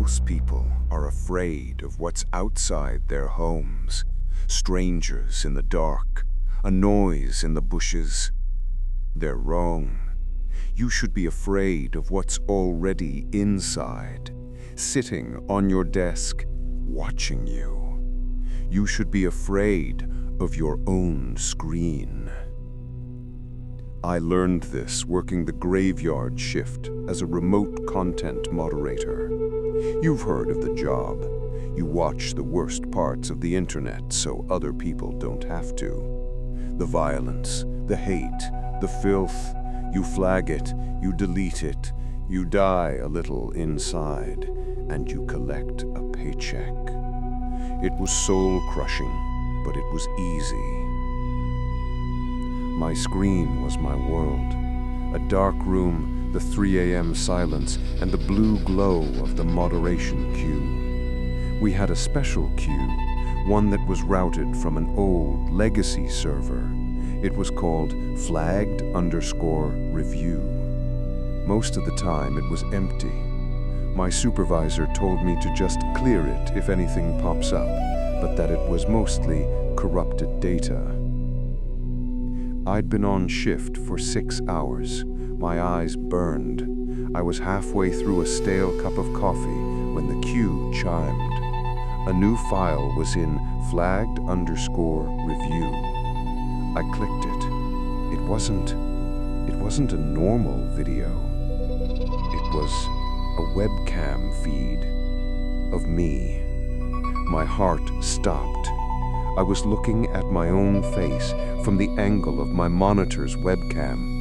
Most people are afraid of what's outside their homes. Strangers in the dark, a noise in the bushes. They're wrong. You should be afraid of what's already inside, sitting on your desk, watching you. You should be afraid of your own screen. I learned this working the graveyard shift as a remote content moderator. You've heard of the job. You watch the worst parts of the internet so other people don't have to. The violence, the hate, the filth. You flag it, you delete it, you die a little inside, and you collect a paycheck. It was soul-crushing, but it was easy. My screen was my world. A dark room, the 3 a.m. silence, and the blue glow of the moderation queue. We had a special queue, one that was routed from an old legacy server. It was called flagged_review. Most of the time it was empty. My supervisor told me to just clear it if anything pops up, but that it was mostly corrupted data. I'd been on shift for 6 hours. My eyes burned. I was halfway through a stale cup of coffee when the queue chimed. A new file was in flagged_review. I clicked it. It wasn't a normal video. It was a webcam feed of me. My heart stopped. I was looking at my own face from the angle of my monitor's webcam.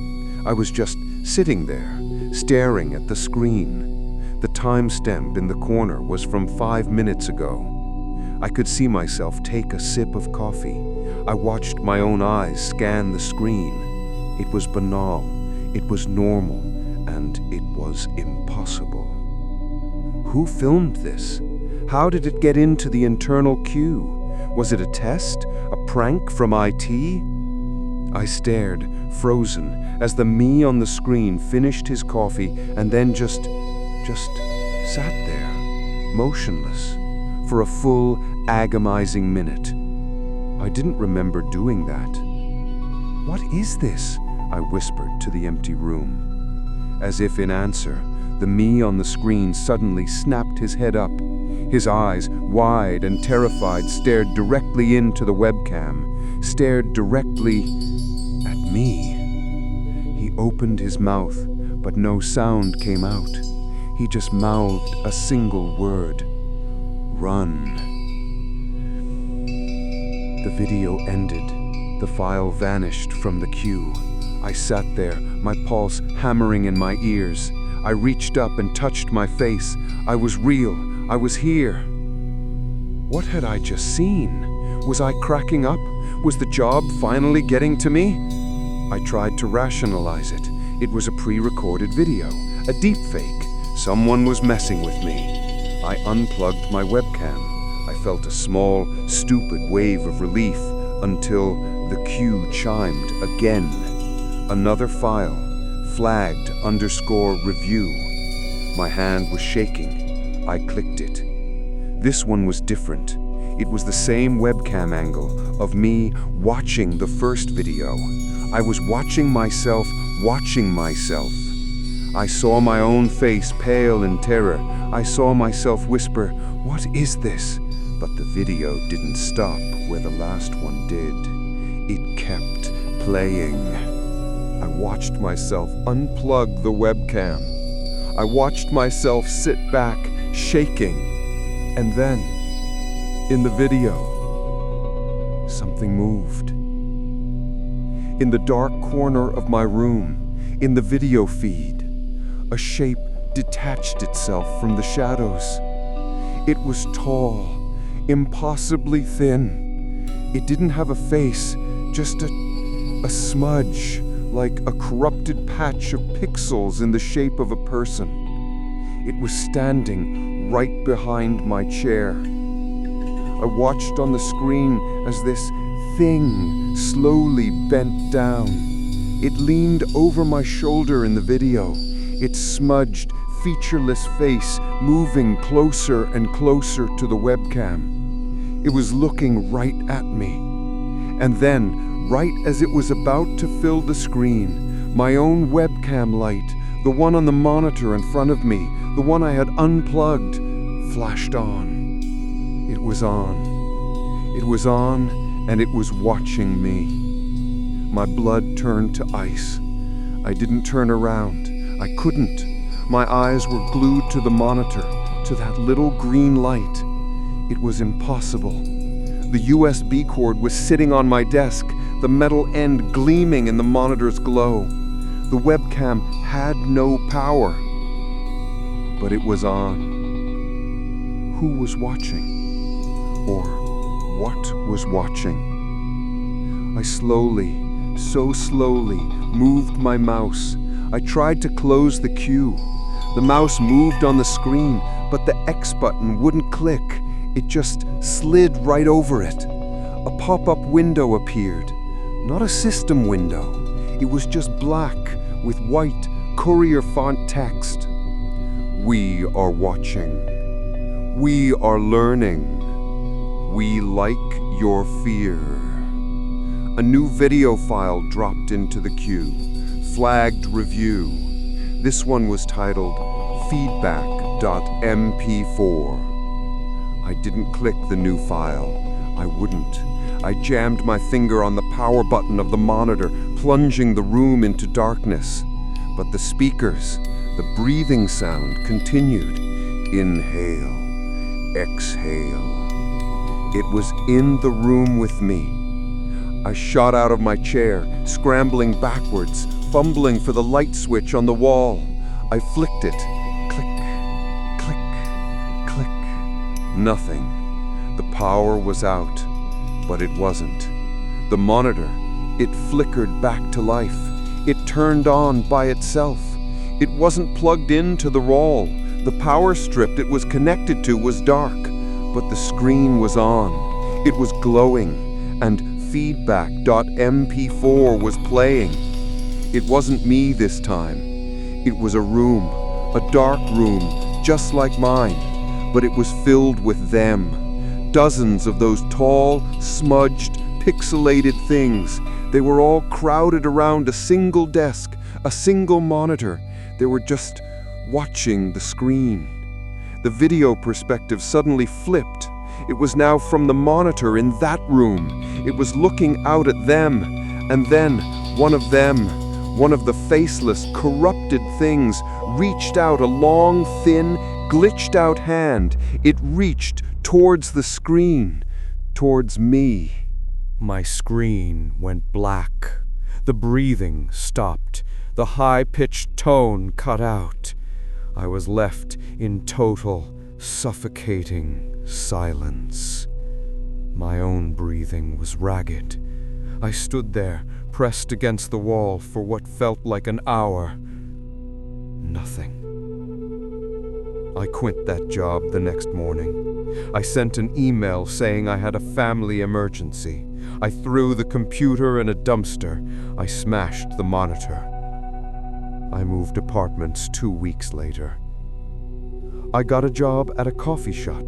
I was just sitting there, staring at the screen. The timestamp in the corner was from 5 minutes ago. I could see myself take a sip of coffee. I watched my own eyes scan the screen. It was banal, it was normal, and it was impossible. Who filmed this? How did it get into the internal queue? Was it a test? A prank from IT? I stared, frozen, as the me on the screen finished his coffee and then just sat there, motionless, for a full, agonizing minute. I didn't remember doing that. "What is this?" I whispered to the empty room. As if in answer, the me on the screen suddenly snapped his head up. His eyes, wide and terrified, stared directly into the webcam, stared directly at me. He opened his mouth, but no sound came out. He just mouthed a single word: "Run." The video ended. The file vanished from the queue. I sat there, my pulse hammering in my ears. I reached up and touched my face. I was real. I was here. What had I just seen? Was I cracking up? Was the job finally getting to me? I tried to rationalize it. It was a pre-recorded video, a deepfake. Someone was messing with me. I unplugged my webcam. I felt a small, stupid wave of relief until the queue chimed again. Another file, flagged_review. My hand was shaking. I clicked it. This one was different. It was the same webcam angle of me watching the first video. I was watching myself watching myself. I saw my own face pale in terror. I saw myself whisper, "What is this?" But the video didn't stop where the last one did. It kept playing. I watched myself unplug the webcam. I watched myself sit back, shaking. And then, in the video, something moved. In the dark corner of my room, in the video feed, a shape detached itself from the shadows. It was tall, impossibly thin. It didn't have a face, just a smudge, like a corrupted patch of pixels in the shape of a person. It was standing right behind my chair. I watched on the screen as this thing slowly bent down. It leaned over my shoulder in the video. Its smudged, featureless face moving closer and closer to the webcam. It was looking right at me. And then, right as it was about to fill the screen, my own webcam light, the one on the monitor in front of me, the one I had unplugged, flashed on. It was on. It was on, and it was watching me. My blood turned to ice. I didn't turn around. I couldn't. My eyes were glued to the monitor, to that little green light. It was impossible. The USB cord was sitting on my desk, the metal end gleaming in the monitor's glow. The webcam had no power. But it was on. Who was watching? Or what was watching? I slowly, so slowly, moved my mouse. I tried to close the queue. The mouse moved on the screen, but the X button wouldn't click. It just slid right over it. A pop-up window appeared. Not a system window. It was just black with white courier font text. We are watching. We are learning. We like your fear. A new video file dropped into the queue, flagged review. This one was titled feedback.mp4. I didn't click the new file. I wouldn't. I jammed my finger on the power button of the monitor, plunging the room into darkness. But the speakers, the breathing sound continued. Inhale, exhale. It was in the room with me. I shot out of my chair, scrambling backwards, fumbling for the light switch on the wall. I flicked it. Click, click, click. Nothing. The power was out, but it wasn't. The monitor, it flickered back to life. It turned on by itself. It wasn't plugged into the wall. The power strip it was connected to was dark, but the screen was on. It was glowing, and feedback.mp4 was playing. It wasn't me this time. It was a room, a dark room, just like mine, but it was filled with them. Dozens of those tall, smudged, pixelated things. They were all crowded around a single desk, a single monitor. They were just watching the screen. The video perspective suddenly flipped. It was now from the monitor in that room. It was looking out at them. And then one of them, one of the faceless, corrupted things, reached out a long, thin, glitched-out hand. It reached towards the screen, towards me. My screen went black. The breathing stopped. The high-pitched tone cut out. I was left in total, suffocating silence. My own breathing was ragged. I stood there, pressed against the wall for what felt like an hour. Nothing. I quit that job the next morning. I sent an email saying I had a family emergency. I threw the computer in a dumpster. I smashed the monitor. I moved apartments 2 weeks later. I got a job at a coffee shop.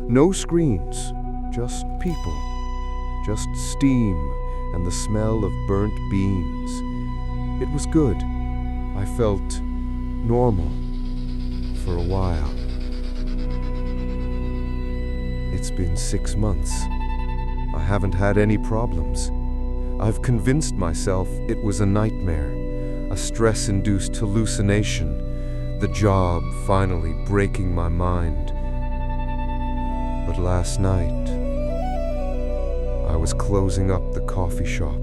No screens, just people. Just steam and the smell of burnt beans. It was good. I felt normal for a while. It's been 6 months. I haven't had any problems. I've convinced myself it was a nightmare, a stress-induced hallucination, the job finally breaking my mind. But last night, I was closing up the coffee shop.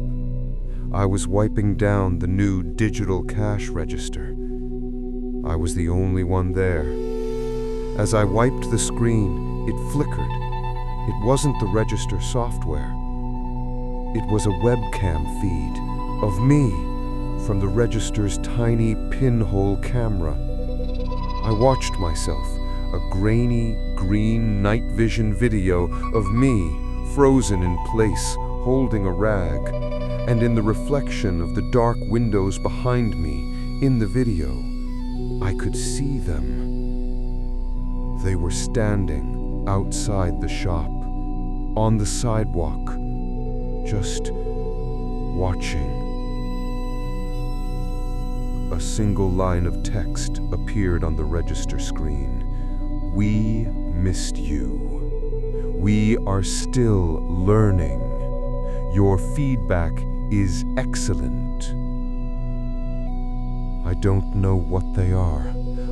I was wiping down the new digital cash register. I was the only one there. As I wiped the screen, it flickered. It wasn't the register software. It was a webcam feed of me from the register's tiny pinhole camera. I watched myself, a grainy, green night vision video of me frozen in place, holding a rag, and in the reflection of the dark windows behind me, in the video, I could see them. They were standing outside the shop, on the sidewalk, just watching. A single line of text appeared on the register screen. "We missed you. We are still learning. Your feedback is excellent." I don't know what they are.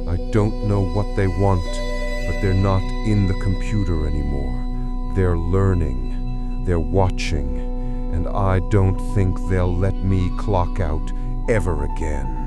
I don't know what they want, but they're not in the computer anymore. They're learning. They're watching. And I don't think they'll let me clock out ever again.